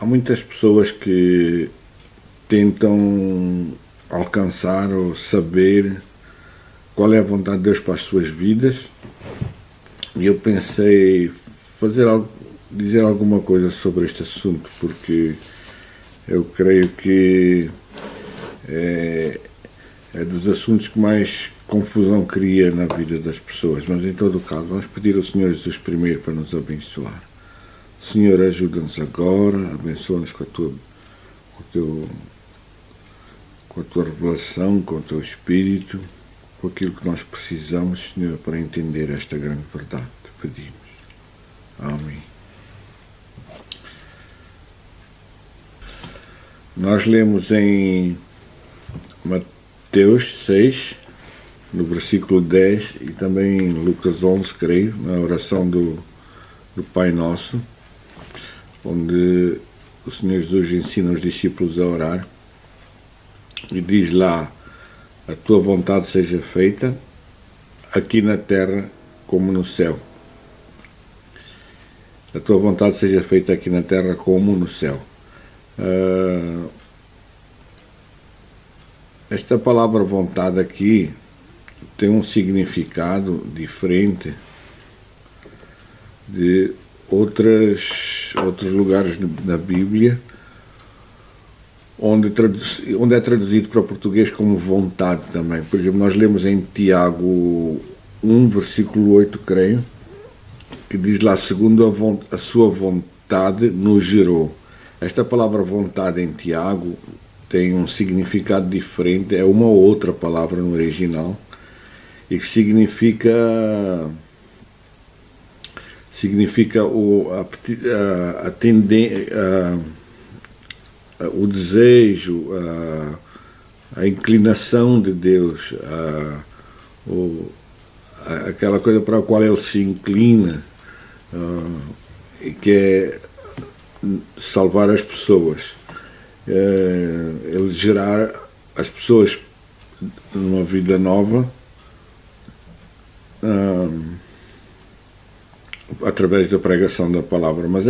Há muitas pessoas que tentam alcançar ou saber qual é a vontade de Deus para as suas vidas, e eu pensei dizer alguma coisa sobre este assunto, porque eu creio que é dos assuntos que mais confusão cria na vida das pessoas. Mas em todo o caso, vamos pedir ao Senhor Jesus primeiro para nos abençoar. Senhor, ajuda-nos agora, abençoa-nos com a tua revelação, com o teu Espírito, com aquilo que nós precisamos, Senhor, para entender esta grande verdade. Te pedimos. Amém. Nós lemos em Mateus 6, no versículo 10, e também em Lucas 11, creio, na oração do Pai Nosso, onde o Senhor Jesus ensina os discípulos a orar, e diz lá: a tua vontade seja feita aqui na terra como no céu. A tua vontade seja feita aqui na terra como no céu. Esta palavra vontade aqui tem um significado diferente de outros lugares na Bíblia, onde é traduzido para o português como vontade também. Por exemplo, nós lemos em Tiago 1, versículo 8, creio, que diz lá: segundo a sua vontade nos gerou. Esta palavra vontade em Tiago tem um significado diferente, é uma ou outra palavra no original, e que significa o desejo, a inclinação de Deus, aquela coisa para a qual Ele se inclina, e que é salvar as pessoas, Ele gerar as pessoas numa vida nova, através da pregação da palavra. Mas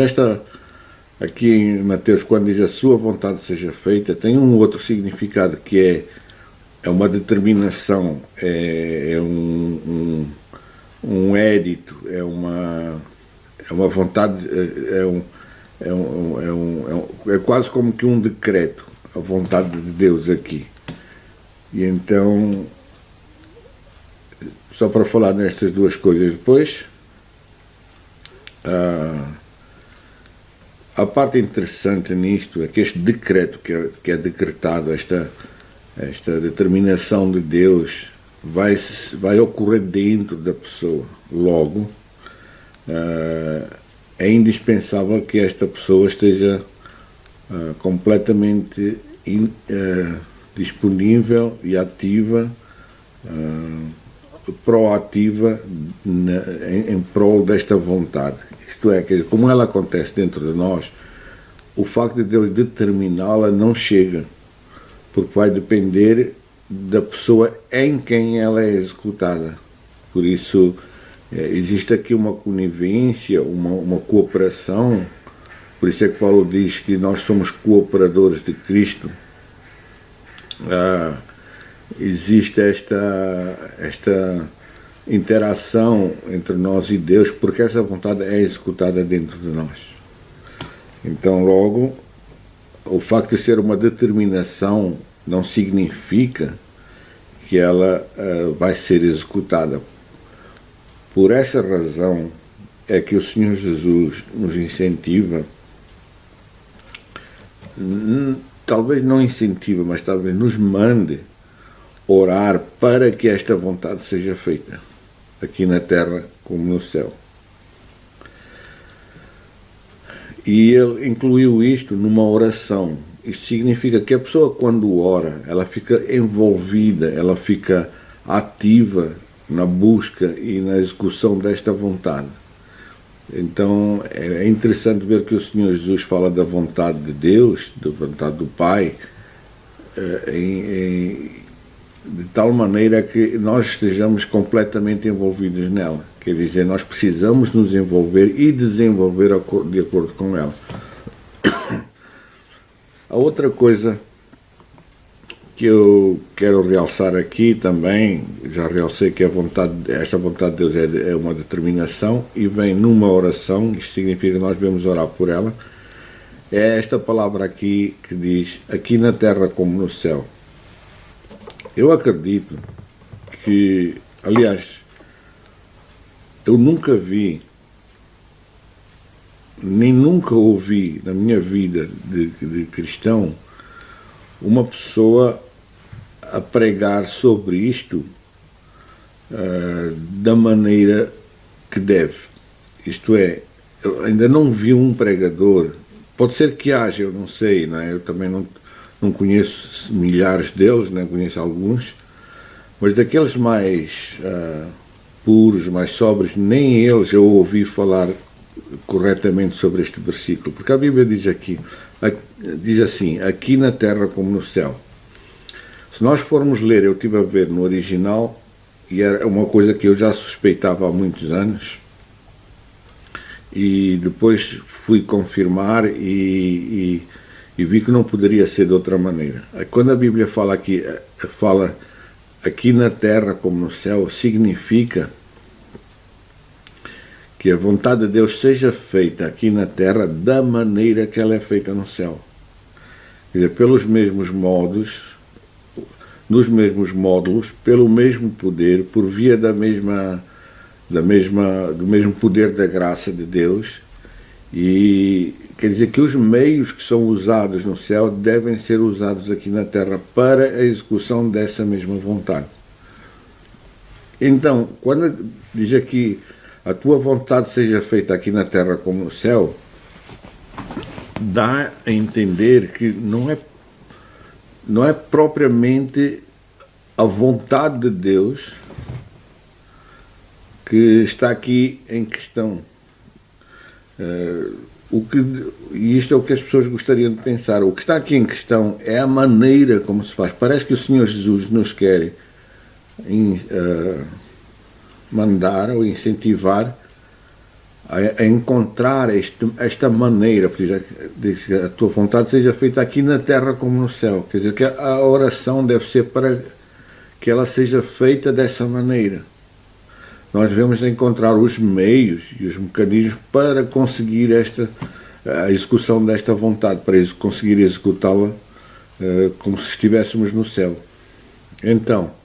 aqui em Mateus, quando diz a sua vontade seja feita, tem um outro significado, que é uma determinação, é um édito, é uma vontade, é quase como que um decreto, a vontade de Deus aqui. E então, só para falar nestas duas coisas depois, a parte interessante nisto é que este decreto que é decretado, esta determinação de Deus, vai ocorrer dentro da pessoa. Logo, é indispensável que esta pessoa esteja completamente disponível e ativa, proativa em prol desta vontade. Isto é, como ela acontece dentro de nós, o facto de Deus determiná-la não chega, porque vai depender da pessoa em quem ela é executada. Por isso, existe aqui uma conivência, uma cooperação. Por isso é que Paulo diz que nós somos cooperadores de Cristo. Existe esta interação entre nós e Deus, porque essa vontade é executada dentro de nós. Então, logo, o facto de ser uma determinação não significa que ela vai ser executada. Por essa razão é que o Senhor Jesus nos incentiva, talvez não incentiva, mas talvez nos mande orar para que esta vontade seja feita, aqui na terra como no céu. E ele incluiu isto numa oração. Isto significa que a pessoa, quando ora, ela fica envolvida, ela fica ativa na busca e na execução desta vontade. Então é interessante ver que o Senhor Jesus fala da vontade de Deus, da vontade do Pai, de tal maneira que nós estejamos completamente envolvidos nela. Quer dizer, nós precisamos nos envolver e desenvolver de acordo com ela. A outra coisa que eu quero realçar aqui também, já realcei que esta vontade de Deus é uma determinação e vem numa oração, isto significa que nós devemos orar por ela, é esta palavra aqui que diz, aqui na terra como no céu. Eu acredito que, aliás, eu nunca vi, nem nunca ouvi na minha vida de cristão, uma pessoa a pregar sobre isto da maneira que deve. Isto é, eu ainda não vi um pregador, pode ser que haja, eu não sei, não é? Eu também não conheço milhares deles, não conheço alguns, mas daqueles mais puros, mais sóbrios, nem eles eu ouvi falar corretamente sobre este versículo, porque a Bíblia diz assim, aqui na terra como no céu. Se nós formos ler, eu estive a ver no original, e era uma coisa que eu já suspeitava há muitos anos, e depois fui confirmar e vi que não poderia ser de outra maneira. Quando a Bíblia fala aqui na terra como no céu, significa que a vontade de Deus seja feita aqui na terra da maneira que ela é feita no céu. Quer dizer, pelos mesmos modos, nos mesmos módulos, pelo mesmo poder, por via do mesmo poder da graça de Deus, e quer dizer que os meios que são usados no céu devem ser usados aqui na terra para a execução dessa mesma vontade. Então, quando diz aqui a tua vontade seja feita aqui na terra como no céu, dá a entender que não é propriamente a vontade de Deus que está aqui em questão. E isto é o que as pessoas gostariam de pensar. O que está aqui em questão é a maneira como se faz. Parece que o Senhor Jesus nos quer mandar ou incentivar a encontrar esta maneira, porque diz que a tua vontade seja feita aqui na terra como no céu. Quer dizer que a oração deve ser para que ela seja feita dessa maneira. Nós devemos encontrar os meios e os mecanismos para conseguir a execução desta vontade, para conseguir executá-la como se estivéssemos no céu. Então,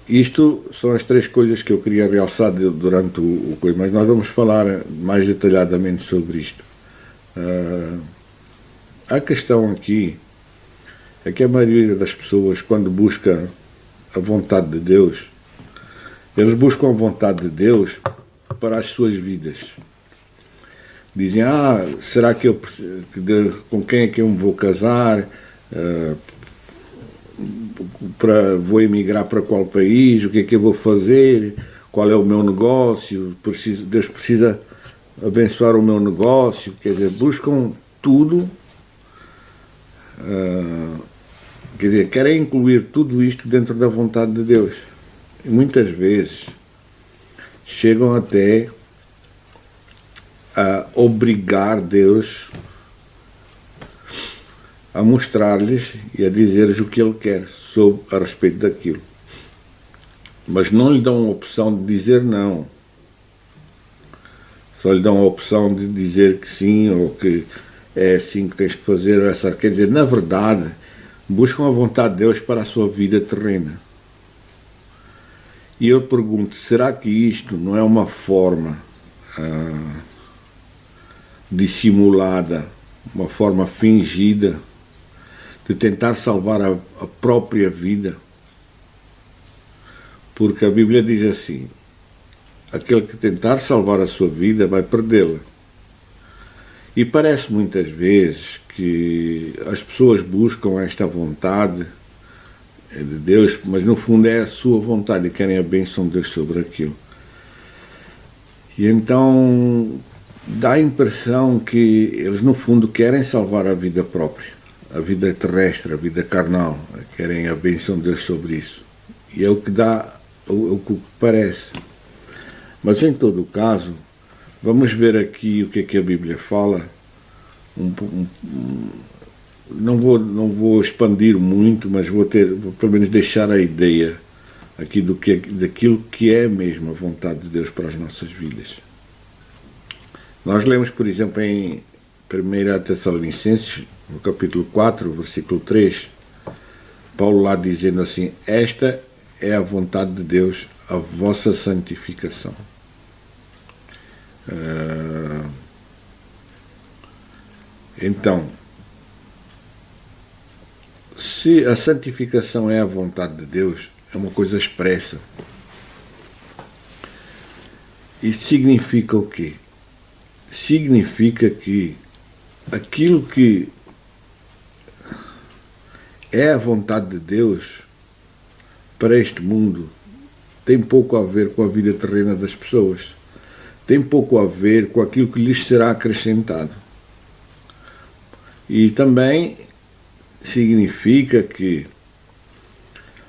isto são as três coisas que eu queria realçar durante o coisa, mas nós vamos falar mais detalhadamente sobre isto. A questão aqui é que a maioria das pessoas, quando busca a vontade de Deus, eles buscam a vontade de Deus para as suas vidas. Dizem, será que com quem é que eu me vou casar? Vou emigrar para qual país? O que é que eu vou fazer? Qual é o meu negócio? Deus precisa abençoar o meu negócio. Quer dizer, buscam tudo. Quer dizer, querem incluir tudo isto dentro da vontade de Deus. E muitas vezes chegam até a obrigar Deus a mostrar-lhes e a dizer-lhes o que Ele quer a respeito daquilo. Mas não lhe dão a opção de dizer não. Só lhe dão a opção de dizer que sim, ou que é assim que tens que fazer. Quer dizer, na verdade, buscam a vontade de Deus para a sua vida terrena. E eu pergunto, será que isto não é uma forma dissimulada, uma forma fingida de tentar salvar a própria vida? Porque a Bíblia diz assim, aquele que tentar salvar a sua vida vai perdê-la. E parece muitas vezes que as pessoas buscam esta vontade de Deus, mas no fundo é a sua vontade e querem a bênção de Deus sobre aquilo. E então dá a impressão que eles no fundo querem salvar a vida própria, a vida terrestre, a vida carnal, querem a bênção de Deus sobre isso. E é o que dá, o que parece. Mas em todo o caso, vamos ver aqui o que é que a Bíblia fala não vou expandir muito, mas vou pelo menos deixar a ideia aqui daquilo que é mesmo a vontade de Deus para as nossas vidas. Nós lemos, por exemplo, em 1 Tessalonicenses, no capítulo 4, versículo 3, Paulo lá dizendo assim: esta é a vontade de Deus, a vossa santificação. Então, se a santificação é a vontade de Deus, é uma coisa expressa. Isso significa o quê? Significa que aquilo que é a vontade de Deus para este mundo tem pouco a ver com a vida terrena das pessoas. Tem pouco a ver com aquilo que lhes será acrescentado. E também significa que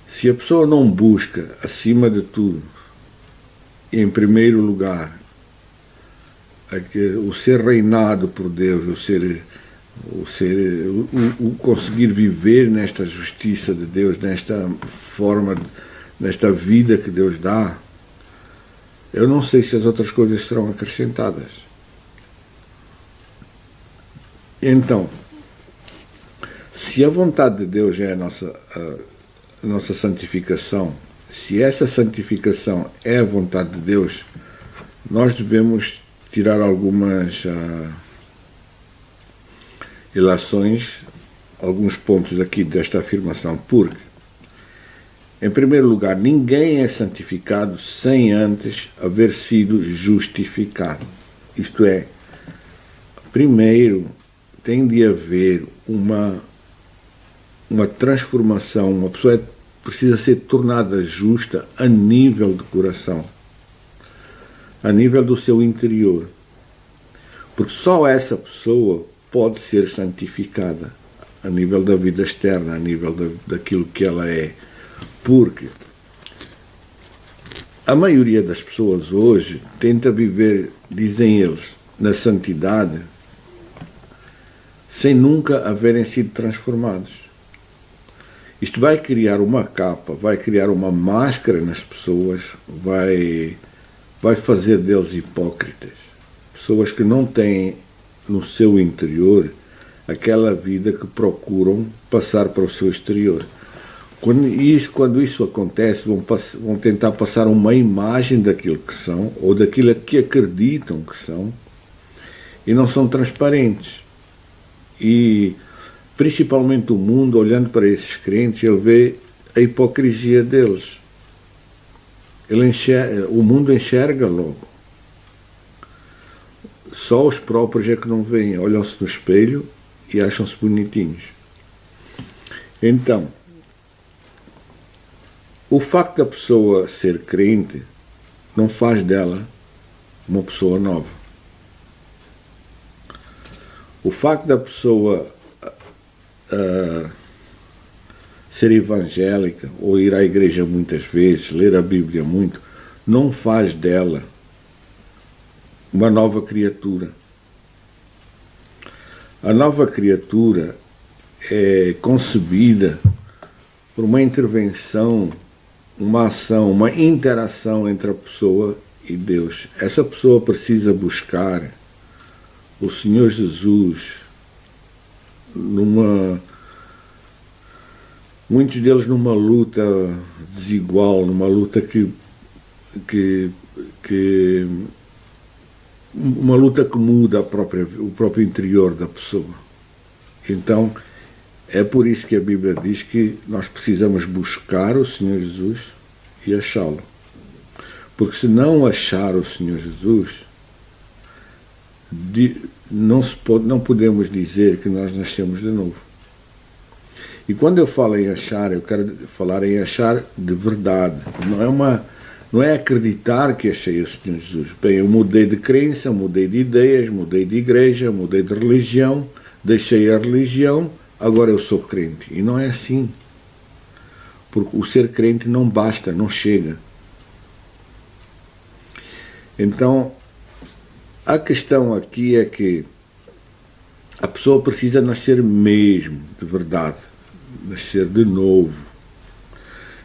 se a pessoa não busca, acima de tudo, em primeiro lugar, o ser reinado por Deus, o conseguir viver nesta justiça de Deus, nesta forma, nesta vida que Deus dá, eu não sei se as outras coisas serão acrescentadas. Então, se a vontade de Deus é a nossa santificação, se essa santificação é a vontade de Deus, nós devemos tirar algumas ilações, alguns pontos aqui desta afirmação, porque, em primeiro lugar, ninguém é santificado sem antes haver sido justificado. Isto é, primeiro tem de haver uma transformação, uma pessoa precisa ser tornada justa a nível de coração, a nível do seu interior, porque só essa pessoa pode ser santificada a nível da vida externa, a nível daquilo que ela é, porque a maioria das pessoas hoje tenta viver, dizem eles, na santidade, sem nunca haverem sido transformados. Isto vai criar uma capa, vai criar uma máscara nas pessoas, vai fazer deles hipócritas. Pessoas que não têm no seu interior aquela vida que procuram passar para o seu exterior. Quando isso acontece, vão tentar passar uma imagem daquilo que são, ou daquilo que acreditam que são, e não são transparentes. E principalmente o mundo, olhando para esses crentes, ele vê a hipocrisia deles. O mundo enxerga logo. Só os próprios é que não veem, olham-se no espelho e acham-se bonitinhos. Então, o facto da pessoa ser crente não faz dela uma pessoa nova. O facto da pessoa ser evangélica ou ir à igreja muitas vezes, ler a Bíblia muito, não faz dela uma nova criatura. A nova criatura é concebida por uma intervenção, uma ação, uma interação entre a pessoa e Deus. Essa pessoa precisa buscar o Senhor Jesus muitos deles numa luta desigual, numa luta uma luta que muda o próprio interior da pessoa. Então, é por isso que a Bíblia diz que nós precisamos buscar o Senhor Jesus e achá-lo. Porque se não achar o Senhor Jesus, não podemos dizer que nós nascemos de novo. E quando eu falo em achar, eu quero falar em achar de verdade. Não é acreditar que achei o Senhor Jesus. Bem, eu mudei de crença, mudei de ideias, mudei de igreja, mudei de religião, deixei a religião, agora eu sou crente. E não é assim. Porque o ser crente não basta, não chega. Então, a questão aqui é que A pessoa precisa nascer mesmo, de verdade, nascer de novo.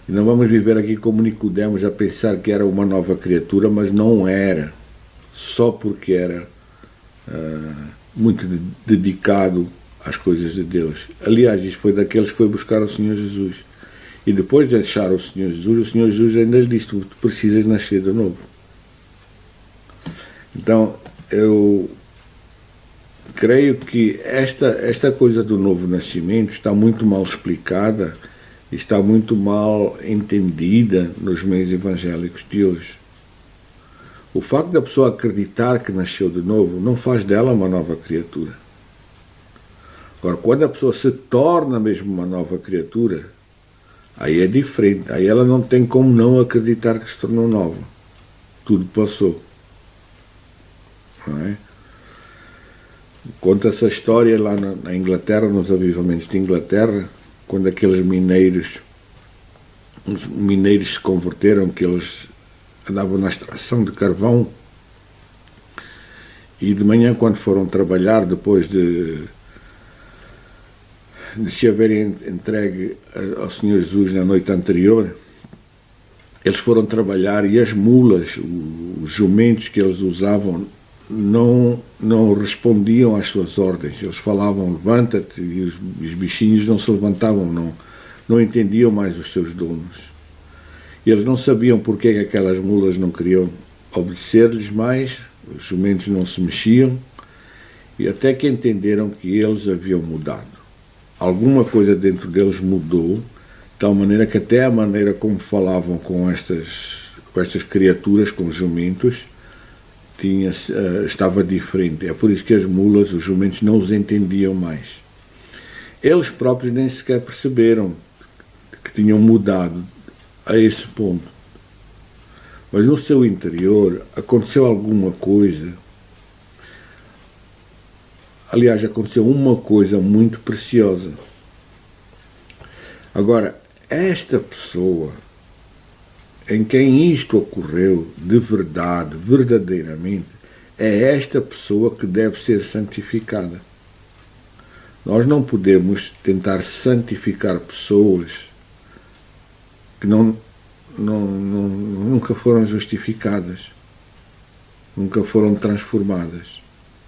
E não vamos viver aqui como Nicodemos a pensar que era uma nova criatura, mas não era, só porque era muito dedicado às coisas de Deus. Aliás, isto foi daqueles que foi buscar o Senhor Jesus. E depois de deixar o Senhor Jesus ainda lhe disse: tu precisas nascer de novo. Então, eu creio que esta coisa do novo nascimento está muito mal explicada, está muito mal entendida nos meios evangélicos de hoje. O facto da pessoa acreditar que nasceu de novo não faz dela uma nova criatura. Agora, quando a pessoa se torna mesmo uma nova criatura, aí é diferente. Aí ela não tem como não acreditar que se tornou nova. Tudo passou. Não é? Conta essa história lá na Inglaterra, nos avivamentos de Inglaterra, quando aqueles mineiros, os mineiros se converteram, que eles andavam na extração de carvão, e de manhã, quando foram trabalhar, depois de se haverem entregue ao Senhor Jesus na noite anterior, eles foram trabalhar e as mulas, os jumentos que eles usavam, não respondiam às suas ordens. Eles falavam: levanta-te, e os bichinhos não se levantavam, não entendiam mais os seus donos. E eles não sabiam porque que aquelas mulas não queriam obedecer-lhes mais, os jumentos não se mexiam, e até que entenderam que eles haviam mudado. Alguma coisa dentro deles mudou, de tal maneira que até a maneira como falavam com estas criaturas, com os jumentos, estava diferente. É por isso que as mulas, os jumentos, não os entendiam mais. Eles próprios nem sequer perceberam que tinham mudado a esse ponto. Mas no seu interior aconteceu alguma coisa. Aliás, aconteceu uma coisa muito preciosa. Agora, esta pessoa em quem isto ocorreu de verdade, verdadeiramente, é esta pessoa que deve ser santificada. Nós não podemos tentar santificar pessoas que nunca foram justificadas, nunca foram transformadas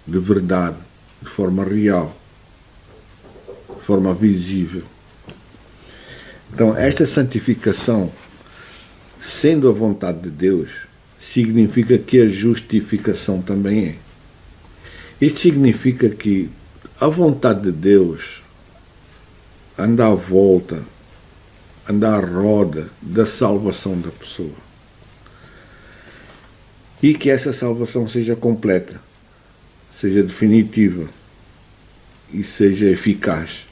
de verdade, de forma real, de forma visível. Então, esta santificação, sendo a vontade de Deus, significa que a justificação também é. Isto significa que a vontade de Deus anda à volta, anda à roda da salvação da pessoa. E que essa salvação seja completa, seja definitiva e seja eficaz,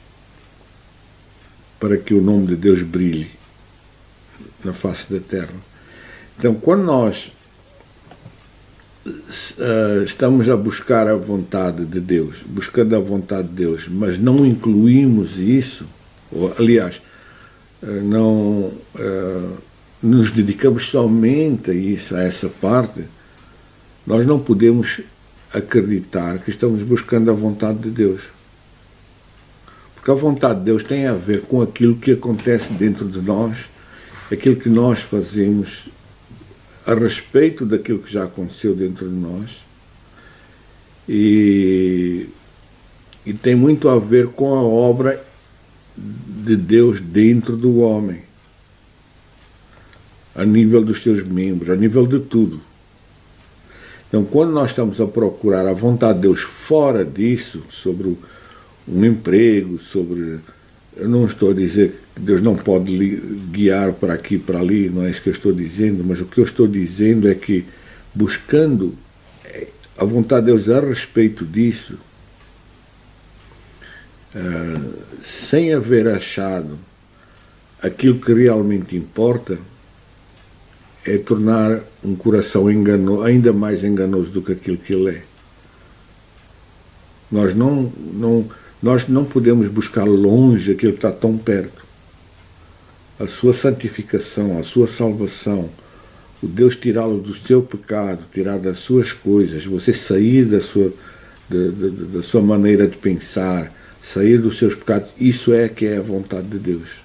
para que o nome de Deus brilhe na face da terra. Então, quando nós estamos a buscar a vontade de Deus, buscando a vontade de Deus, mas não incluímos isso, ou, aliás, não nos dedicamos somente a isso, a essa parte, nós não podemos acreditar que estamos buscando a vontade de Deus. Porque a vontade de Deus tem a ver com aquilo que acontece dentro de nós, aquilo que nós fazemos a respeito daquilo que já aconteceu dentro de nós, e tem muito a ver com a obra de Deus dentro do homem, a nível dos seus membros, a nível de tudo. Então, quando nós estamos a procurar a vontade de Deus fora disso, sobre um emprego, sobre... Eu não estou a dizer que Deus não pode guiar para aqui e para ali, não é isso que eu estou dizendo, mas o que eu estou dizendo é que, buscando a vontade de Deus a respeito disso, sem haver achado aquilo que realmente importa, é tornar um coração ainda mais enganoso do que aquilo que ele é. Nós não podemos buscar longe aquilo que está tão perto. A sua santificação, a sua salvação, o Deus tirá-lo do seu pecado, tirar das suas coisas, você sair da sua maneira de pensar, sair dos seus pecados, isso é que é a vontade de Deus.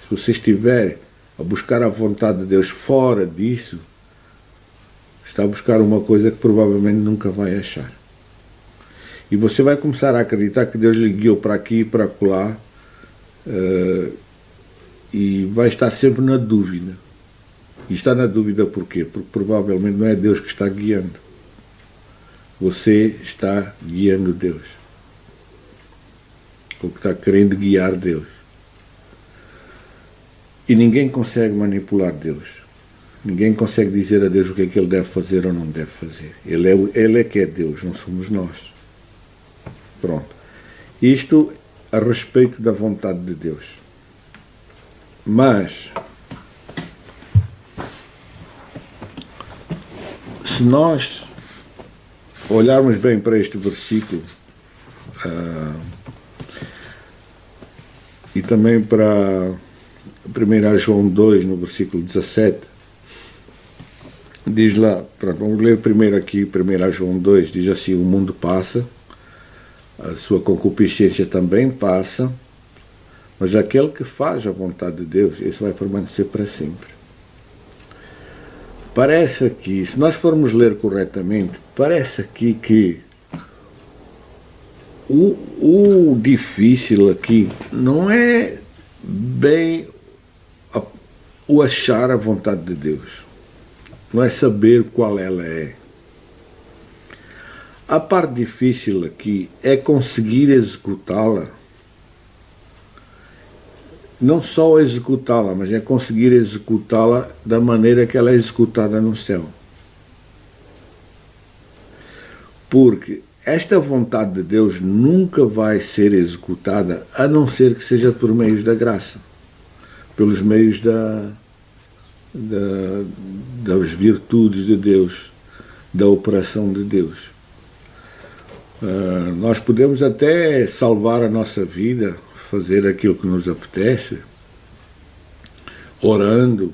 Se você estiver a buscar a vontade de Deus fora disso, está a buscar uma coisa que provavelmente nunca vai achar. E você vai começar a acreditar que Deus lhe guiou para aqui e para acolá, e vai estar sempre na dúvida. E está na dúvida por quê? Porque provavelmente não é Deus que está guiando. Você está guiando Deus. Ou que está querendo guiar Deus. E ninguém consegue manipular Deus. Ninguém consegue dizer a Deus o que é que Ele deve fazer ou não deve fazer. Ele é que é Deus, não somos nós. Pronto. Isto a respeito da vontade de Deus. Mas, se nós olharmos bem para este versículo, e também para 1 João 2, no versículo 17, diz lá, vamos ler primeiro aqui, 1 João 2, diz assim: o mundo passa, a sua concupiscência também passa, mas aquele que faz a vontade de Deus, esse vai permanecer para sempre. Parece aqui, se nós formos ler corretamente, parece aqui que o difícil aqui não é bem o achar a vontade de Deus, não é saber qual ela é. A parte difícil aqui é conseguir executá-la. Não só executá-la, mas é conseguir executá-la da maneira que ela é executada no céu. Porque esta vontade de Deus nunca vai ser executada a não ser que seja por meios da graça, pelos meios das virtudes de Deus, da operação de Deus. Nós podemos até salvar a nossa vida, fazer aquilo que nos apetece, orando,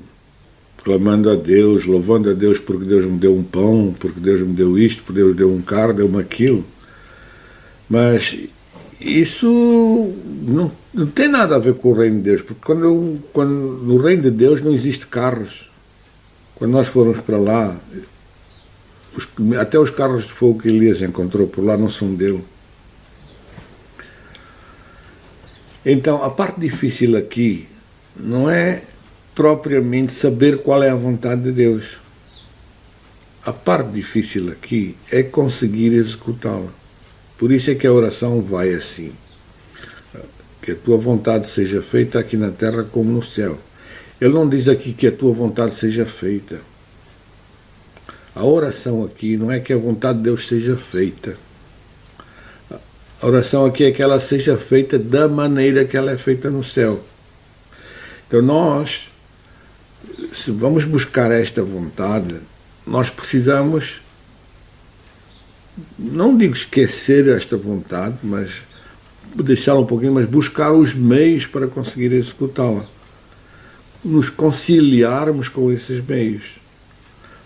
clamando a Deus, louvando a Deus porque Deus me deu um pão, porque Deus me deu isto, porque Deus deu um carro, deu-me aquilo. Mas isso não tem nada a ver com o reino de Deus, porque quando no reino de Deus não existe carros. Quando nós formos para lá, até os carros de fogo que Elias encontrou por lá não são dele. Então, a parte difícil aqui não é propriamente saber qual é a vontade de Deus. A parte difícil aqui é conseguir executá-la. Por isso é que a oração vai assim: que a tua vontade seja feita aqui na terra como no céu. Ele não diz aqui que a tua vontade seja feita. A oração aqui não é que a vontade de Deus seja feita. A oração aqui é que ela seja feita da maneira que ela é feita no céu. Então nós, se vamos buscar esta vontade, nós precisamos, não digo esquecer esta vontade, mas deixá-la um pouquinho, mas buscar os meios para conseguir executá-la. Nos conciliarmos com esses meios,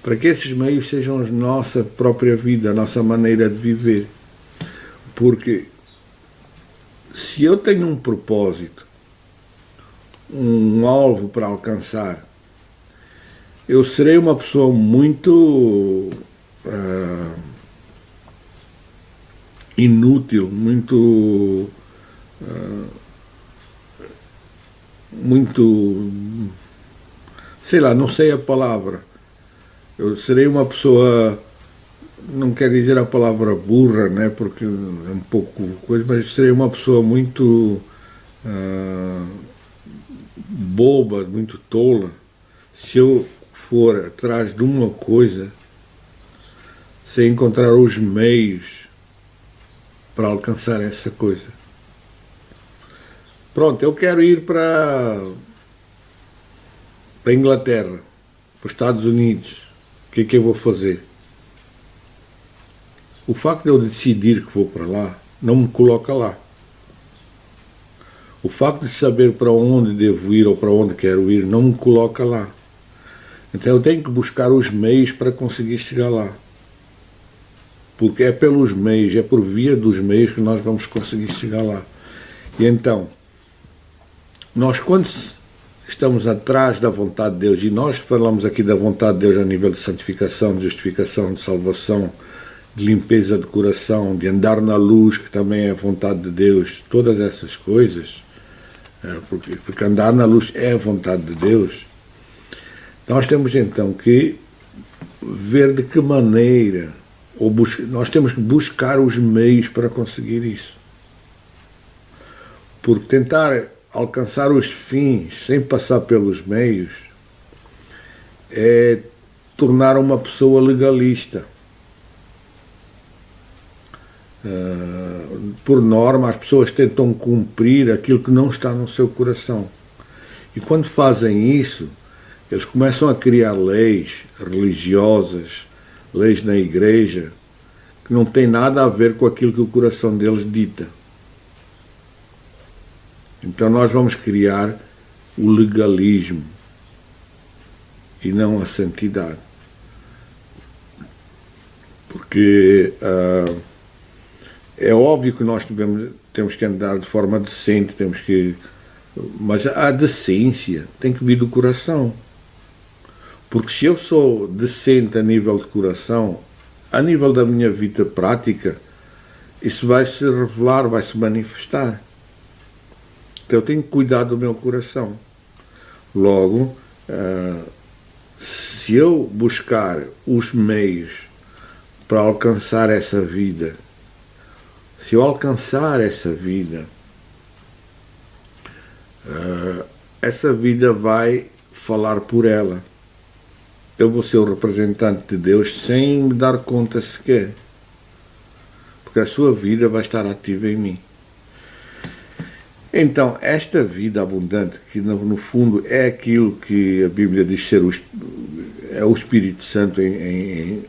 para que esses meios sejam a nossa própria vida, a nossa maneira de viver. Porque se eu tenho um propósito, um alvo para alcançar, eu serei uma pessoa muito inútil, muito sei lá, não sei a palavra. Eu serei uma pessoa, não quero dizer a palavra burra, né, porque é um pouco coisa, mas serei uma pessoa muito boba, muito tola, se eu for atrás de uma coisa sem encontrar os meios para alcançar essa coisa. Pronto, eu quero ir para a Inglaterra, para os Estados Unidos. O que é que eu vou fazer? O facto de eu decidir que vou para lá não me coloca lá. O facto de saber para onde devo ir ou para onde quero ir não me coloca lá. Então eu tenho que buscar os meios para conseguir chegar lá. porque é pelos meios, é por via dos meios que nós vamos conseguir chegar lá. E então, nós quando estamos atrás da vontade de Deus, e nós falamos aqui da vontade de Deus a nível de santificação, de justificação, de salvação, de limpeza de coração, de andar na luz, que também é a vontade de Deus, todas essas coisas, porque andar na luz é a vontade de Deus, nós temos então que ver de que maneira, nós temos que buscar os meios para conseguir isso. Porque tentar alcançar os fins sem passar pelos meios é tornar uma pessoa legalista. Por norma, as pessoas tentam cumprir aquilo que não está no seu coração. E quando fazem isso, eles começam a criar leis religiosas, leis na igreja, que não têm nada a ver com aquilo que o coração deles dita. Então nós vamos criar o legalismo e não a santidade. Porque é óbvio que nós temos que andar de forma decente, mas a decência tem que vir do coração. Porque se eu sou decente a nível de coração, a nível da minha vida prática, isso vai se revelar, vai se manifestar. Então eu tenho que cuidar do meu coração. Logo, se eu buscar os meios para alcançar essa vida, se eu alcançar essa vida vai falar por ela. Eu vou ser o representante de Deus sem me dar conta sequer. Porque a sua vida vai estar ativa em mim. Então, esta vida abundante, que no fundo é aquilo que a Bíblia diz ser é o Espírito Santo em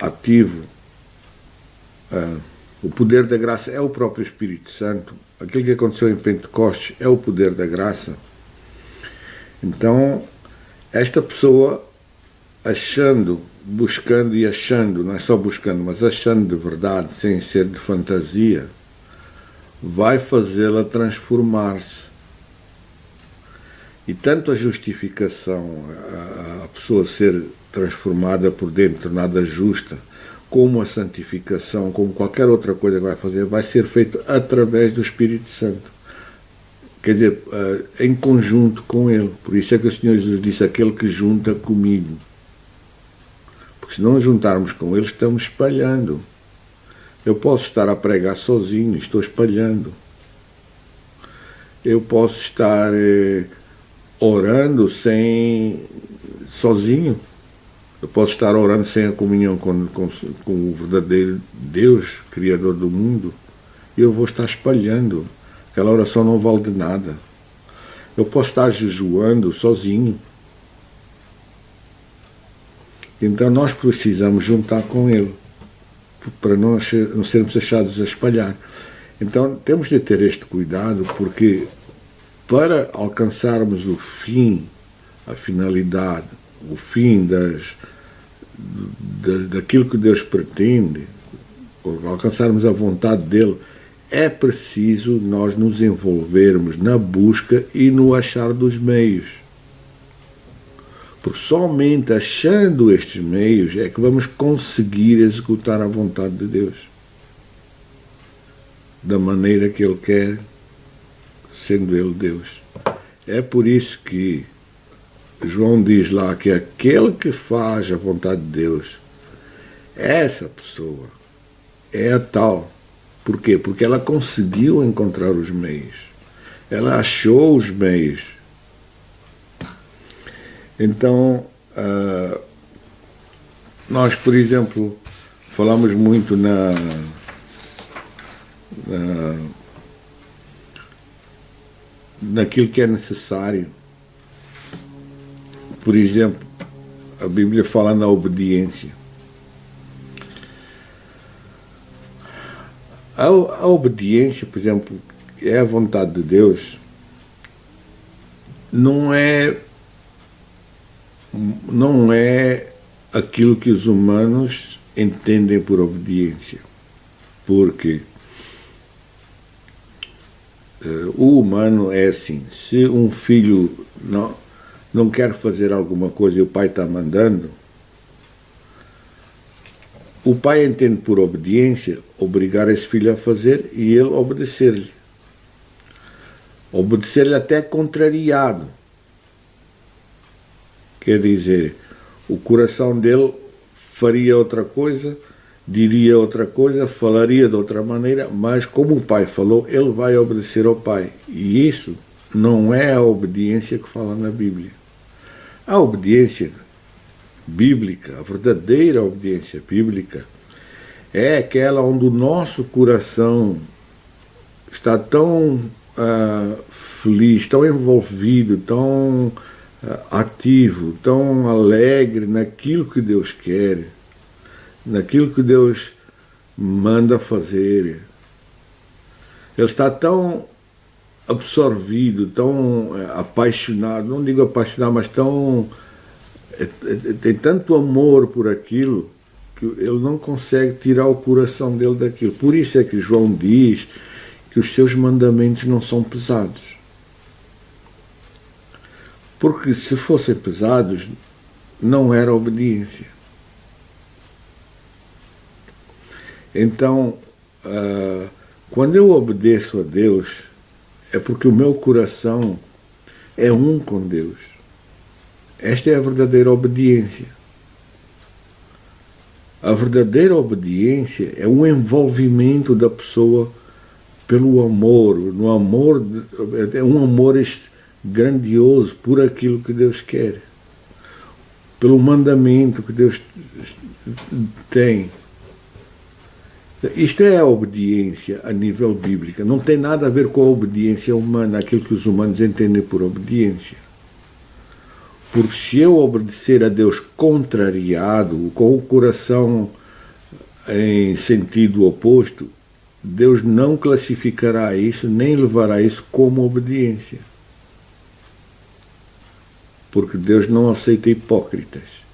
ativo, o poder da graça é o próprio Espírito Santo, aquilo que aconteceu em Pentecostes é o poder da graça. Então, esta pessoa buscando e achando, não é só buscando, mas achando de verdade, sem ser de fantasia, vai fazê-la transformar-se. E tanto a justificação, a pessoa ser transformada por dentro, tornada justa, como a santificação, como qualquer outra coisa que vai fazer, vai ser feito através do Espírito Santo. Quer dizer, em conjunto com Ele. Por isso é que o Senhor Jesus disse, aquele que junta comigo. Porque se não juntarmos com Ele, estamos espalhando. Eu posso estar a pregar sozinho, estou espalhando. Eu posso estar orando sozinho. Eu posso estar orando sem a comunhão com o verdadeiro Deus, Criador do mundo. E eu vou estar espalhando. Aquela oração não vale de nada. Eu posso estar jejuando sozinho. Então nós precisamos juntar com Ele, para não sermos achados a espalhar. Então temos de ter este cuidado, porque para alcançarmos o fim, a finalidade, o fim daquilo que Deus pretende, alcançarmos a vontade dEle, é preciso nós nos envolvermos na busca e no achar dos meios. Porque somente achando estes meios é que vamos conseguir executar a vontade de Deus da maneira que Ele quer, sendo Ele Deus. É por isso que João diz lá que aquele que faz a vontade de Deus, essa pessoa é a tal. Por quê? Porque ela conseguiu encontrar os meios. Ela achou os meios. Então, nós, por exemplo, falamos muito naquilo que é necessário. Por exemplo, a Bíblia fala na obediência. A obediência, por exemplo, é a vontade de Deus, não é aquilo que os humanos entendem por obediência. Porque o humano é assim, se um filho não quer fazer alguma coisa e o pai está mandando, o pai entende por obediência obrigar esse filho a fazer e ele obedecer-lhe. Obedecer-lhe até contrariado. Quer dizer, o coração dele faria outra coisa, diria outra coisa, falaria de outra maneira, mas como o pai falou, ele vai obedecer ao pai. E isso não é a obediência que fala na Bíblia. A obediência bíblica, a verdadeira obediência bíblica, é aquela onde o nosso coração está tão feliz, tão envolvido, tão ativo, tão alegre naquilo que Deus quer, naquilo que Deus manda fazer. Ele está tão absorvido, tão apaixonado, não digo apaixonado, mas tem tanto amor por aquilo que ele não consegue tirar o coração dele daquilo. Por isso é que João diz que os seus mandamentos não são pesados. Porque se fossem pesados, não era obediência. Então, quando eu obedeço a Deus, é porque o meu coração é um com Deus. Esta é a verdadeira obediência. A verdadeira obediência é um envolvimento da pessoa pelo amor, no amor, é um amor grandioso por aquilo que Deus quer, pelo mandamento que Deus tem. Isto é a obediência a nível bíblico. Não tem nada a ver com a obediência humana, aquilo que os humanos entendem por obediência. Porque se eu obedecer a Deus contrariado, com o coração em sentido oposto, Deus não classificará isso, nem levará isso como obediência. Porque Deus não aceita hipócritas.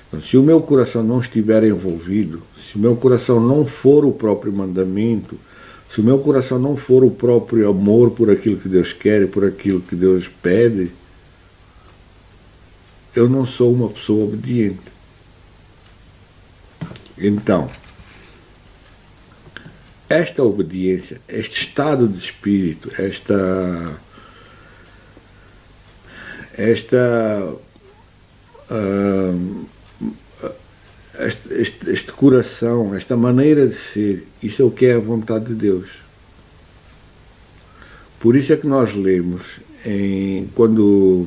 Então, se o meu coração não estiver envolvido, se o meu coração não for o próprio mandamento, se o meu coração não for o próprio amor por aquilo que Deus quer, por aquilo que Deus pede, eu não sou uma pessoa obediente. Então, esta obediência, este estado de espírito, este coração, esta maneira de ser, isso é o que é a vontade de Deus. Por isso é que nós lemos, quando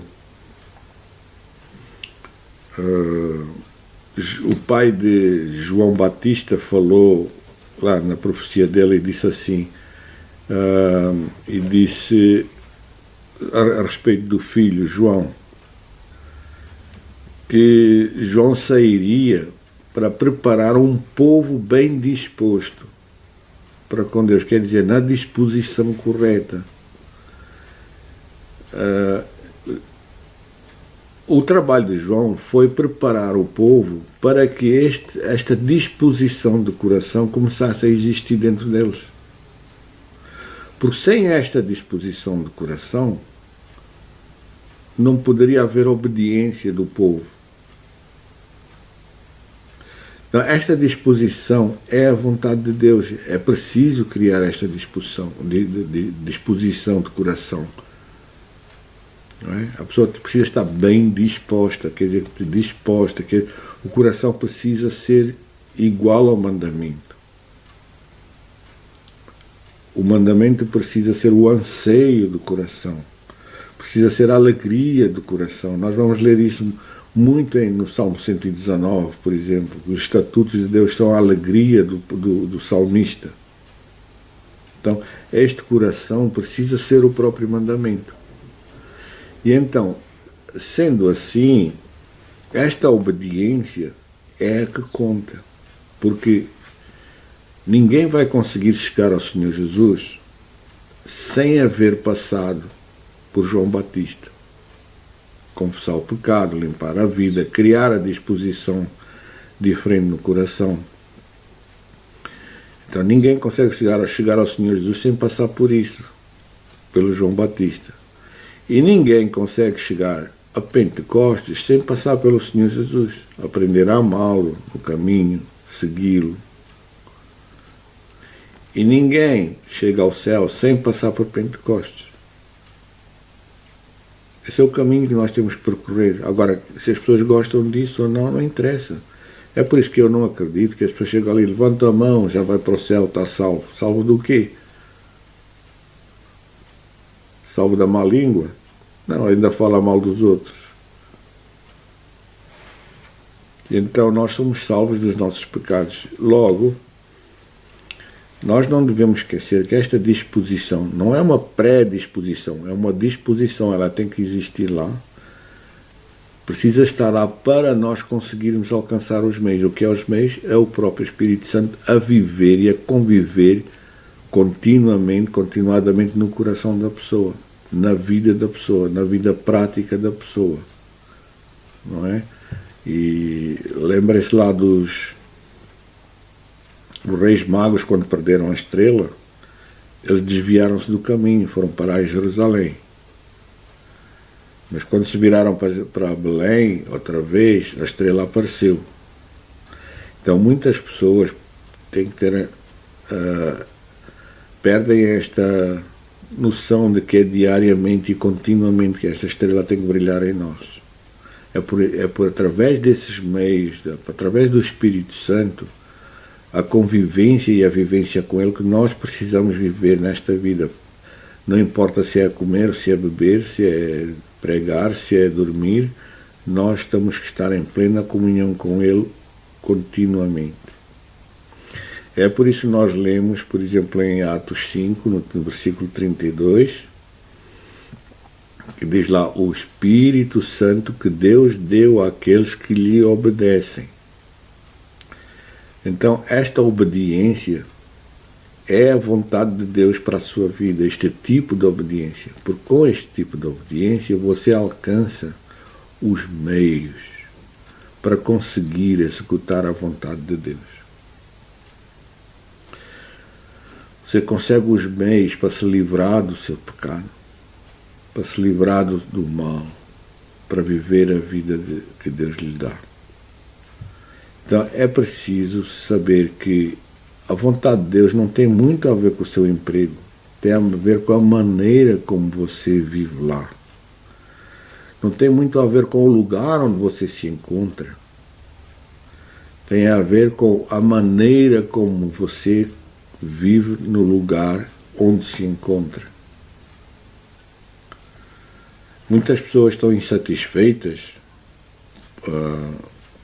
o pai de João Batista falou lá na profecia dele e disse assim, e disse a respeito do filho João, que João sairia para preparar um povo bem disposto para com Deus, quer dizer, na disposição correta. O trabalho de João foi preparar o povo para que esta disposição de coração começasse a existir dentro deles. Porque sem esta disposição de coração não poderia haver obediência do povo. Então, esta disposição é a vontade de Deus. É preciso criar esta disposição de coração. Não é? A pessoa precisa estar bem disposta, quer dizer, o coração precisa ser igual ao mandamento. O mandamento precisa ser o anseio do coração, precisa ser a alegria do coração. Nós vamos ler isso muito no Salmo 119, por exemplo. Os estatutos de Deus são a alegria do salmista. Então, este coração precisa ser o próprio mandamento. E então, sendo assim, esta obediência é a que conta. Porque ninguém vai conseguir chegar ao Senhor Jesus sem haver passado por João Batista. Confessar o pecado, limpar a vida, criar a disposição diferente no coração. Então ninguém consegue chegar ao Senhor Jesus sem passar por isso, pelo João Batista. E ninguém consegue chegar a Pentecostes sem passar pelo Senhor Jesus, aprender a amá-lo no caminho, segui-lo. E ninguém chega ao céu sem passar por Pentecostes. Esse é o caminho que nós temos que percorrer. Agora, se as pessoas gostam disso ou não, não interessa. É por isso que eu não acredito que as pessoas chegam ali, levantam a mão, já vai para o céu, está salvo. Salvo do quê? Salvo da má língua? Não, ainda fala mal dos outros. Então nós somos salvos dos nossos pecados. Logo, nós não devemos esquecer que esta disposição não é uma pré-disposição, é uma disposição, ela tem que existir lá. Precisa estar lá para nós conseguirmos alcançar os meios. O que é os meios? É o próprio Espírito Santo a viver e a conviver continuadamente no coração da pessoa, na vida da pessoa, na vida prática da pessoa. Não é? E lembre-se lá dos Reis Magos, quando perderam a estrela, eles desviaram-se do caminho, foram parar em Jerusalém. Mas quando se viraram para Belém, outra vez, a estrela apareceu. Então muitas pessoas têm que ter, perdem esta noção de que é diariamente e continuamente que esta estrela tem que brilhar em nós. É por através desses meios, através do Espírito Santo, a convivência e a vivência com Ele que nós precisamos viver nesta vida. Não importa se é comer, se é beber, se é pregar, se é dormir, nós temos que estar em plena comunhão com Ele continuamente. É por isso que nós lemos, por exemplo, em Atos 5, no versículo 32, que diz lá, o Espírito Santo que Deus deu àqueles que lhe obedecem. Então, esta obediência é a vontade de Deus para a sua vida, este tipo de obediência. Porque com este tipo de obediência você alcança os meios para conseguir executar a vontade de Deus. Você consegue os meios para se livrar do seu pecado, para se livrar do mal, para viver a vida que Deus lhe dá. Então é preciso saber que a vontade de Deus não tem muito a ver com o seu emprego, tem a ver com a maneira como você vive lá. Não tem muito a ver com o lugar onde você se encontra. Tem a ver com a maneira como você vive no lugar onde se encontra. Muitas pessoas estão insatisfeitas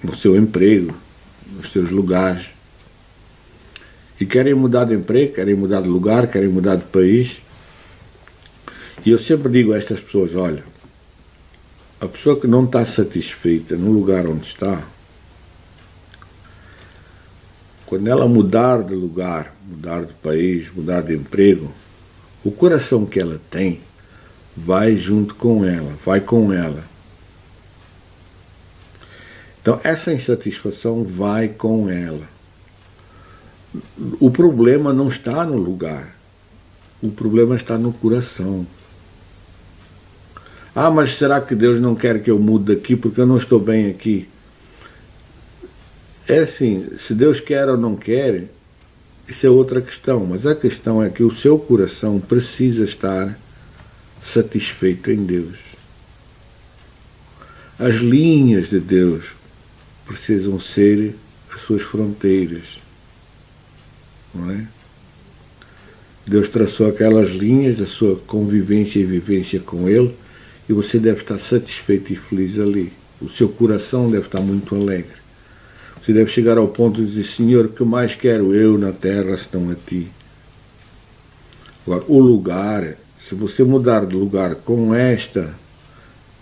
no seu emprego, nos seus lugares, e querem mudar de emprego, querem mudar de lugar, querem mudar de país. E eu sempre digo a estas pessoas, olha, a pessoa que não está satisfeita no lugar onde está, quando ela mudar de lugar, mudar de país, mudar de emprego, o coração que ela tem vai junto com ela, vai com ela. Então essa insatisfação vai com ela. O problema não está no lugar, o problema está no coração. Ah, mas será que Deus não quer que eu mude daqui porque eu não estou bem aqui? É assim, se Deus quer ou não quer, isso é outra questão, mas a questão é que o seu coração precisa estar satisfeito em Deus. As linhas de Deus precisam ser as suas fronteiras. Não é? Deus traçou aquelas linhas da sua convivência e vivência com Ele e você deve estar satisfeito e feliz ali. O seu coração deve estar muito alegre. Você deve chegar ao ponto de dizer, Senhor, o que mais quero eu na terra senão a Ti? Agora, o lugar, se você mudar de lugar com esta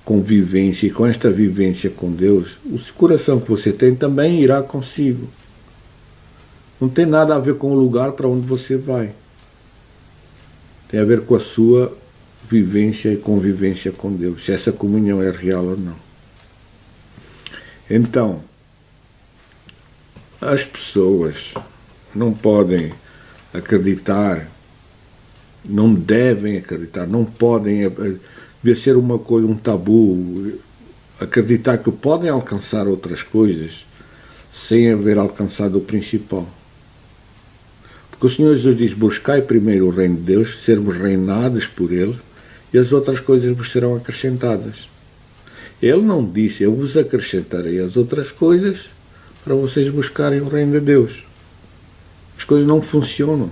convivência e com esta vivência com Deus, o coração que você tem também irá consigo. Não tem nada a ver com o lugar para onde você vai. Tem a ver com a sua vivência e convivência com Deus, se essa comunhão é real ou não. Então, As pessoas não podem acreditar, não devem acreditar, não podem, deve ser uma coisa, um tabu, acreditar que podem alcançar outras coisas sem haver alcançado o principal. Porque o Senhor Jesus diz: buscai primeiro o reino de Deus, sermos reinados por Ele, e as outras coisas vos serão acrescentadas. Ele não disse: eu vos acrescentarei as outras coisas para vocês buscarem o reino de Deus. As coisas não funcionam.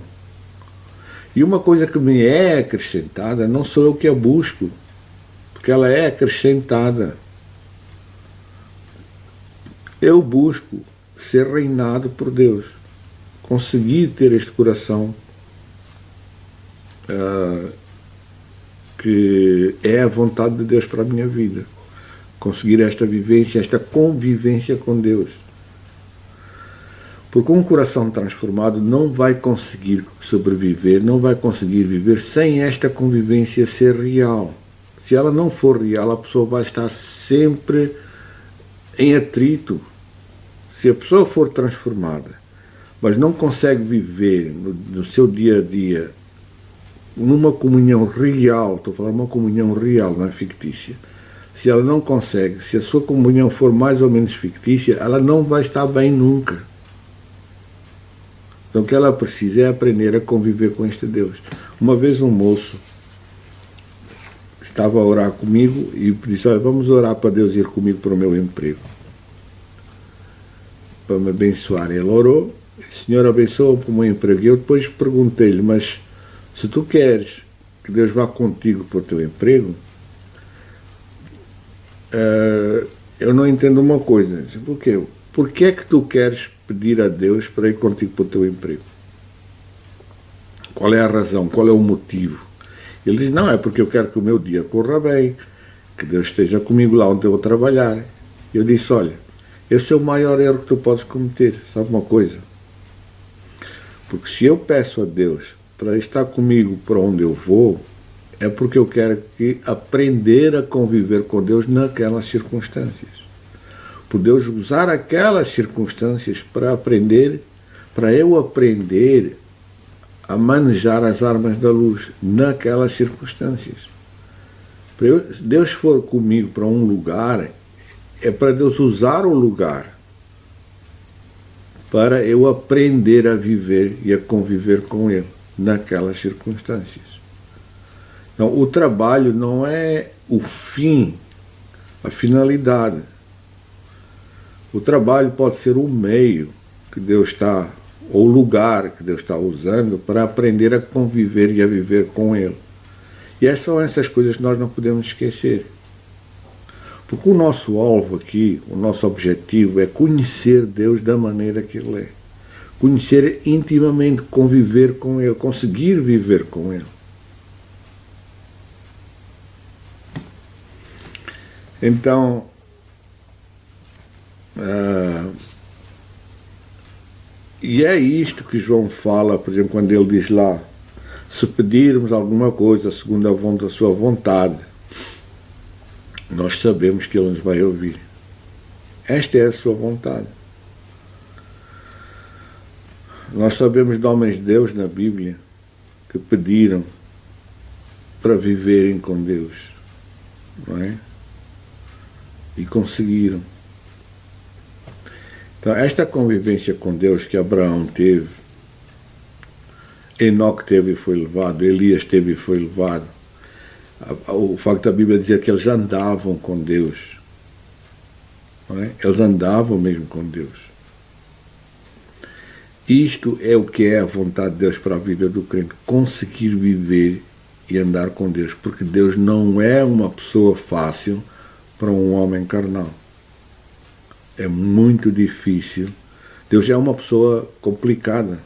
E uma coisa que me é acrescentada, não sou eu que a busco, porque ela é acrescentada. Eu busco ser reinado por Deus, conseguir ter este coração que é a vontade de Deus para a minha vida, conseguir esta vivência, esta convivência com Deus. Porque um coração transformado não vai conseguir sobreviver, não vai conseguir viver sem esta convivência ser real. Se ela não for real, a pessoa vai estar sempre em atrito. Se a pessoa for transformada, mas não consegue viver no seu dia a dia numa comunhão real, estou a falar uma comunhão real, não é fictícia. Se ela não consegue, se a sua comunhão for mais ou menos fictícia, ela não vai estar bem nunca. Então o que ela precisa é aprender a conviver com este Deus. Uma vez um moço estava a orar comigo e disse: olha, vamos orar para Deus ir comigo para o meu emprego, para me abençoar. Ele orou: Senhor, abençoa para o meu emprego. E eu depois perguntei-lhe: mas se tu queres que Deus vá contigo para o teu emprego, eu não entendo uma coisa. Por quê? Por que é que tu queres pedir a Deus para ir contigo para o teu emprego? Qual é a razão? Qual é o motivo? Ele diz: não, é porque eu quero que o meu dia corra bem, que Deus esteja comigo lá onde eu vou trabalhar. Eu disse: olha, esse é o maior erro que tu podes cometer. Sabe uma coisa? Porque se eu peço a Deus para estar comigo para onde eu vou, é porque eu quero aprender a conviver com Deus naquelas circunstâncias. Por Deus usar aquelas circunstâncias para eu aprender a manejar as armas da luz naquelas circunstâncias. Se Deus for comigo para um lugar, é para Deus usar o lugar para eu aprender a viver e a conviver com Ele naquelas circunstâncias. Então, o trabalho não é o fim, a finalidade. O trabalho pode ser o meio que Deus está, ou o lugar que Deus está usando para aprender a conviver e a viver com Ele. E são essas coisas que nós não podemos esquecer. Porque o nosso alvo aqui, o nosso objetivo é conhecer Deus da maneira que Ele é. Conhecer intimamente, conviver com Ele, conseguir viver com Ele. Então, e é isto que João fala, por exemplo, quando ele diz lá: se pedirmos alguma coisa segundo a sua vontade, nós sabemos que Ele nos vai ouvir. Esta é a sua vontade. Nós sabemos de homens de Deus na Bíblia que pediram para viverem com Deus, não é? E conseguiram. Então, esta convivência com Deus que Abraão teve, Enoque teve e foi levado, Elias teve e foi levado, o facto da Bíblia dizer que eles andavam com Deus, não é? Eles andavam mesmo com Deus. Isto é o que é a vontade de Deus para a vida do crente, conseguir viver e andar com Deus, porque Deus não é uma pessoa fácil para um homem carnal. É muito difícil. Deus é uma pessoa complicada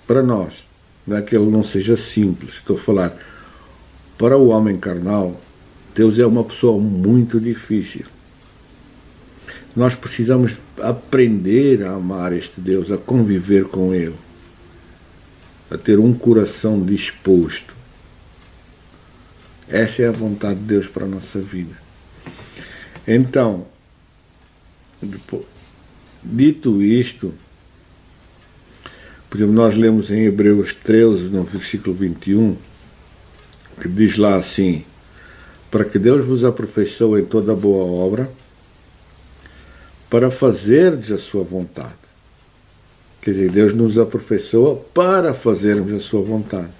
para nós. Não é que Ele não seja simples. Estou a falar, para o homem carnal, Deus é uma pessoa muito difícil. Nós precisamos aprender a amar este Deus, a conviver com Ele, a ter um coração disposto. Essa é a vontade de Deus para a nossa vida. Então, Dito isto, por exemplo, nós lemos em Hebreus 13, no versículo 21, que diz lá assim: para que Deus vos aperfeiçoe em toda boa obra, para fazerdes a sua vontade. Quer dizer, Deus nos aperfeiçoa para fazermos a sua vontade.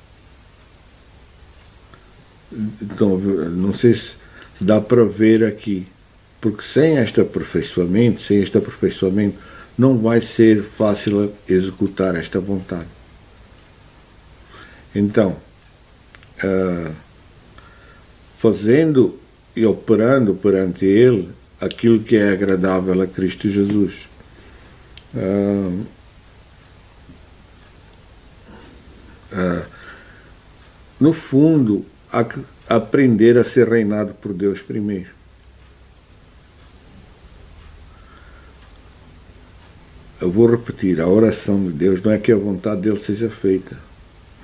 Então, não sei se dá para ver aqui, porque sem este aperfeiçoamento, não vai ser fácil executar esta vontade. Então, fazendo e operando perante Ele aquilo que é agradável a Cristo Jesus. No fundo, há que aprender a ser reinado por Deus primeiro. Eu vou repetir, a oração de Deus não é que a vontade dele seja feita,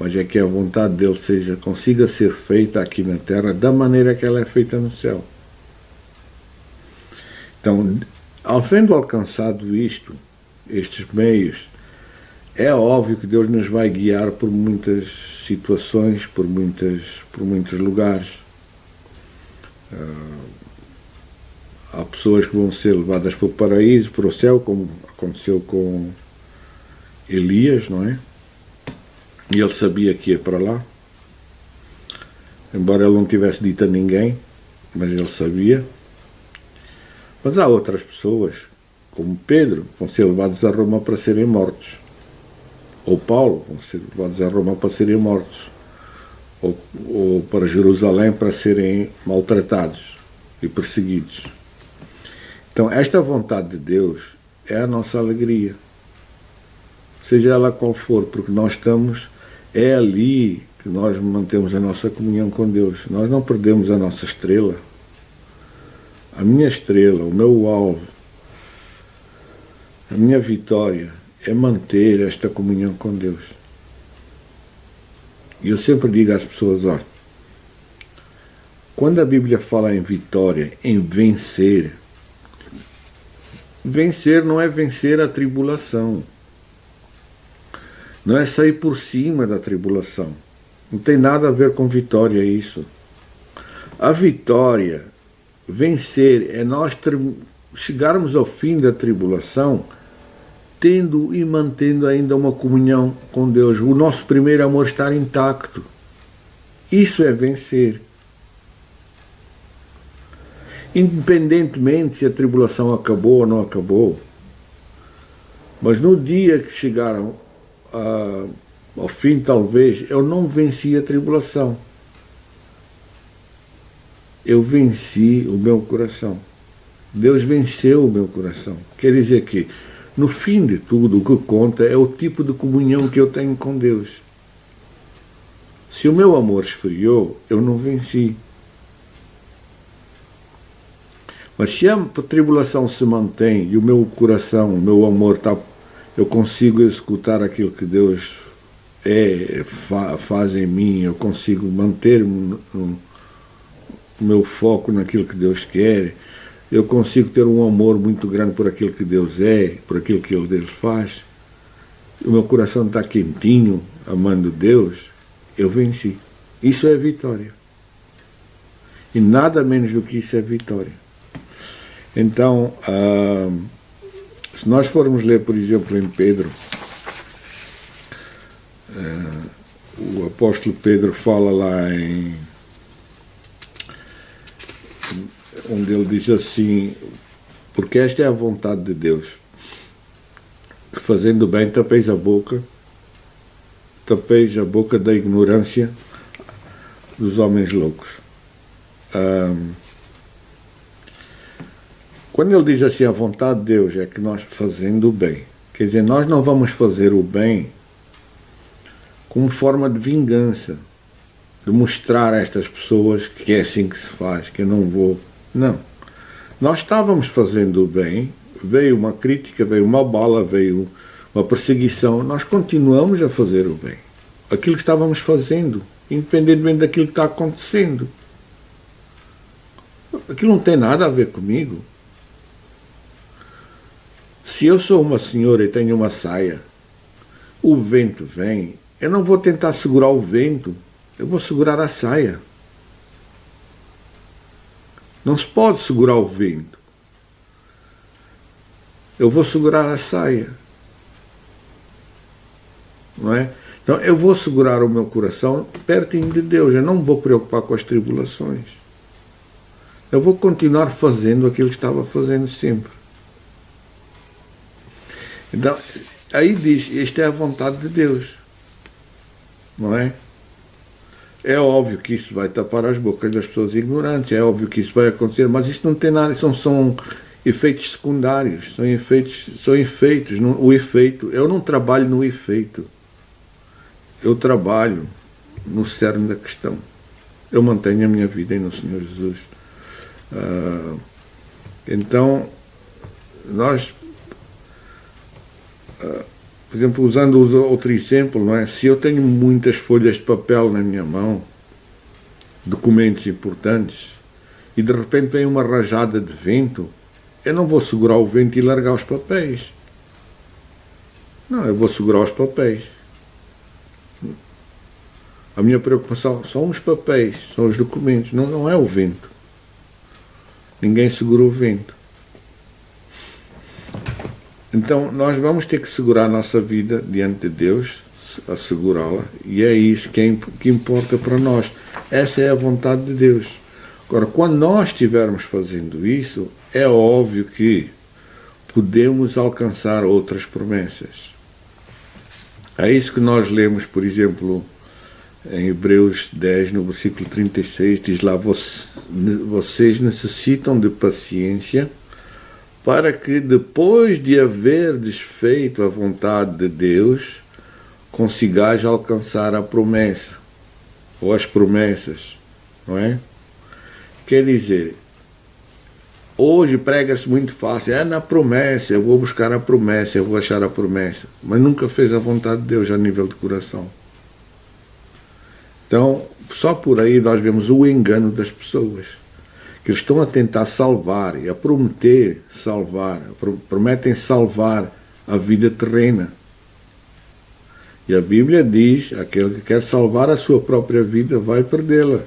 mas é que a vontade dele consiga ser feita aqui na terra da maneira que ela é feita no céu. Então, havendo alcançado estes meios, é óbvio que Deus nos vai guiar por muitas situações, por muitos lugares. Há pessoas que vão ser levadas para o paraíso, para o céu, como aconteceu com Elias, não é? E ele sabia que ia para lá, embora ele não tivesse dito a ninguém, mas ele sabia. Mas há outras pessoas, como Pedro, vão ser levados a Roma para serem mortos. Ou Paulo, vão ser levados a Roma para serem mortos. Ou para Jerusalém para serem maltratados e perseguidos. Então, esta vontade de Deus é a nossa alegria. Seja ela qual for, porque é ali que nós mantemos a nossa comunhão com Deus. Nós não perdemos a nossa estrela. A minha estrela, o meu alvo, a minha vitória é manter esta comunhão com Deus. E eu sempre digo às pessoas, olha, quando a Bíblia fala em vitória, em vencer não é vencer a tribulação. Não é sair por cima da tribulação. Não tem nada a ver com vitória isso. A vitória, vencer, é nós chegarmos ao fim da tribulação tendo e mantendo ainda uma comunhão com Deus. O nosso primeiro amor estar intacto. Isso é vencer. Independentemente se a tribulação acabou ou não acabou. Mas no dia que chegaram ao fim, talvez, eu não venci a tribulação. Eu venci o meu coração. Deus venceu o meu coração. Quer dizer que, no fim de tudo, o que conta é o tipo de comunhão que eu tenho com Deus. Se o meu amor esfriou, eu não venci. Mas se a tribulação se mantém e o meu coração, o meu amor, eu consigo executar aquilo que Deus faz em mim, eu consigo manter o meu foco naquilo que Deus quer, eu consigo ter um amor muito grande por aquilo que Deus é, por aquilo que Deus faz, o meu coração está quentinho, amando Deus, eu venci. Isso é vitória. E nada menos do que isso é vitória. Então, se nós formos ler, por exemplo, em Pedro, o apóstolo Pedro fala lá onde ele diz assim: porque esta é a vontade de Deus, que fazendo bem tapeis a boca da ignorância dos homens loucos. Quando ele diz assim, a vontade de Deus é que nós fazendo o bem, quer dizer, nós não vamos fazer o bem como forma de vingança, de mostrar a estas pessoas que é assim que se faz, que eu não vou. Não. Nós estávamos fazendo o bem, veio uma crítica, veio uma bala, veio uma perseguição, nós continuamos a fazer o bem. Aquilo que estávamos fazendo, independentemente daquilo que está acontecendo. Aquilo não tem nada a ver comigo. Se eu sou uma senhora e tenho uma saia, o vento vem, eu não vou tentar segurar o vento, eu vou segurar a saia. Não se pode segurar o vento. Eu vou segurar a saia. Não é? Então eu vou segurar o meu coração pertinho de Deus. Eu não me vou preocupar com as tribulações. Eu vou continuar fazendo aquilo que estava fazendo sempre. Então, aí diz, esta é a vontade de Deus. Não é? É óbvio que isso vai tapar as bocas das pessoas ignorantes, é óbvio que isso vai acontecer, mas isso não tem nada, são efeitos secundários, são efeitos. O efeito, eu não trabalho no efeito, eu trabalho no cerne da questão. Eu mantenho a minha vida no Senhor Jesus. Então, nós, por exemplo, usando outro exemplo, não é? Se eu tenho muitas folhas de papel na minha mão, documentos importantes, e de repente vem uma rajada de vento, eu não vou segurar o vento e largar os papéis. Não, eu vou segurar os papéis. A minha preocupação são os papéis, são os documentos, não é o vento. Ninguém segura o vento. Então, nós vamos ter que segurar a nossa vida diante de Deus, assegurá-la, e é isso que importa para nós. Essa é a vontade de Deus. Agora, quando nós estivermos fazendo isso, é óbvio que podemos alcançar outras promessas. É isso que nós lemos, por exemplo, em Hebreus 10, no versículo 36, diz lá, vocês necessitam de paciência para que depois de haver desfeito a vontade de Deus, consigais alcançar a promessa, ou as promessas, não é? Quer dizer, hoje prega-se muito fácil, é na promessa, eu vou buscar a promessa, eu vou achar a promessa, mas nunca fez a vontade de Deus a nível de coração. Então, só por aí nós vemos o engano das pessoas, que eles estão a tentar salvar e a prometer salvar, prometem salvar a vida terrena. E a Bíblia diz, aquele que quer salvar a sua própria vida vai perdê-la.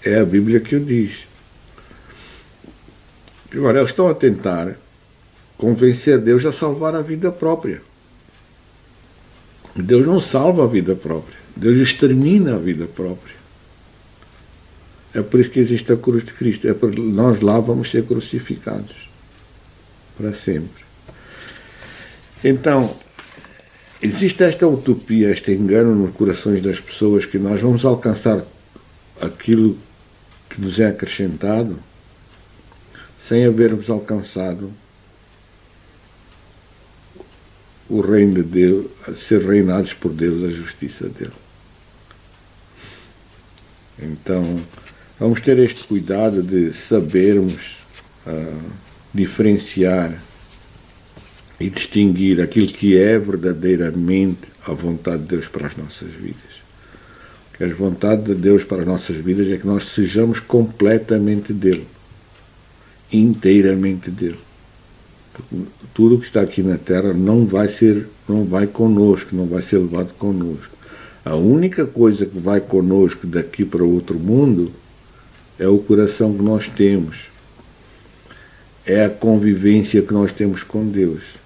É a Bíblia que o diz. Agora, eles estão a tentar convencer Deus a salvar a vida própria. Deus não salva a vida própria. Deus extermina a vida própria. É por isso que existe a cruz de Cristo. É porque nós lá vamos ser crucificados para sempre. Então, existe esta utopia, este engano nos corações das pessoas que nós vamos alcançar aquilo que nos é acrescentado sem havermos alcançado o reino de Deus, ser reinados por Deus, a justiça dele. Então, vamos ter este cuidado de sabermos diferenciar e distinguir aquilo que é verdadeiramente a vontade de Deus para as nossas vidas. Porque a vontade de Deus para as nossas vidas é que nós sejamos completamente dele, inteiramente dele. Porque tudo o que está aqui na terra não vai conosco, não vai ser levado conosco. A única coisa que vai conosco daqui para outro mundo é o coração que nós temos. É a convivência que nós temos com Deus.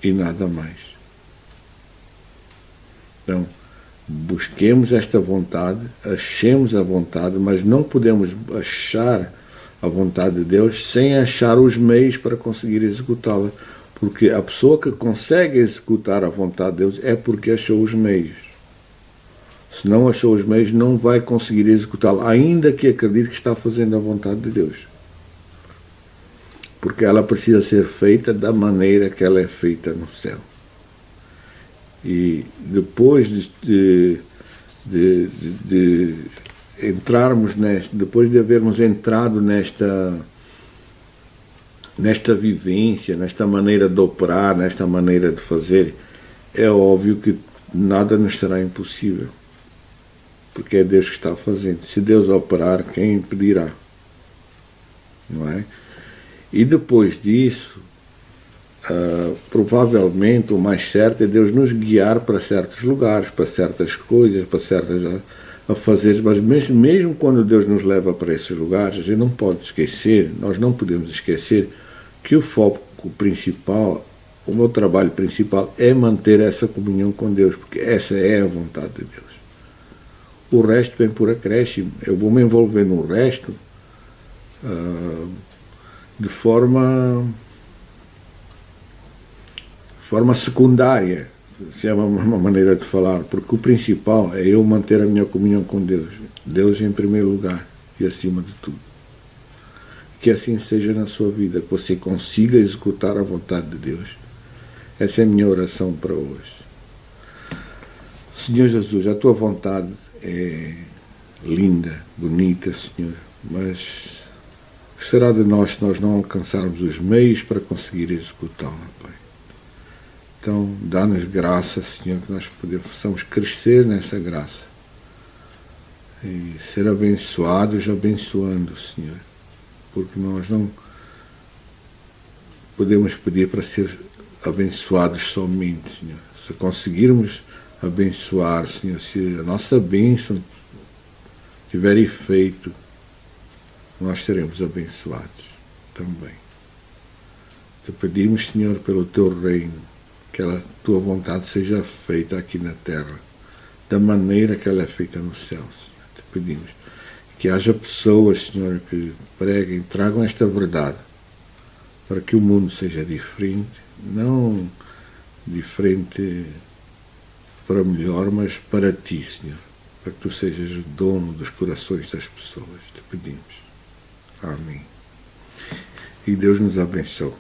E nada mais. Então, busquemos esta vontade, achemos a vontade, mas não podemos achar a vontade de Deus sem achar os meios para conseguir executá-la. Porque a pessoa que consegue executar a vontade de Deus é porque achou os meios. Se não achou os meios, não vai conseguir executá-la, ainda que acredite que está fazendo a vontade de Deus. Porque ela precisa ser feita da maneira que ela é feita no céu. E depois de entrarmos depois de havermos entrado nesta vivência, nesta maneira de operar, nesta maneira de fazer, é óbvio que nada nos será impossível. Porque é Deus que está fazendo. Se Deus operar, quem impedirá? Não é? E depois disso, provavelmente o mais certo é Deus nos guiar para certos lugares, para certas coisas, para certas afazeres, mas mesmo quando Deus nos leva para esses lugares, a gente não pode esquecer, nós não podemos esquecer que o foco principal, o meu trabalho principal é manter essa comunhão com Deus, porque essa é a vontade de Deus. O resto vem por acréscimo. Eu vou me envolver no resto de forma secundária, se é uma maneira de falar, porque o principal é eu manter a minha comunhão com Deus. Deus em primeiro lugar e acima de tudo. Que assim seja na sua vida, que você consiga executar a vontade de Deus. Essa é a minha oração para hoje. Senhor Jesus, a tua vontade é linda, bonita, Senhor, mas o que será de nós se nós não alcançarmos os meios para conseguir executá-la, Pai? Então, dá-nos graça, Senhor, que nós possamos crescer nessa graça e ser abençoados, abençoando, Senhor, porque nós não podemos pedir para ser abençoados somente, Senhor. Se conseguirmos abençoar, Senhor, se a nossa bênção tiver efeito, nós seremos abençoados também. Te pedimos, Senhor, pelo teu reino, que a tua vontade seja feita aqui na terra, da maneira que ela é feita no céu, Senhor. Te pedimos que haja pessoas, Senhor, que preguem, tragam esta verdade, para que o mundo seja diferente, não diferente para melhor, mas para ti, Senhor, para que tu sejas o dono dos corações das pessoas. Te pedimos. Amém. E Deus nos abençoe.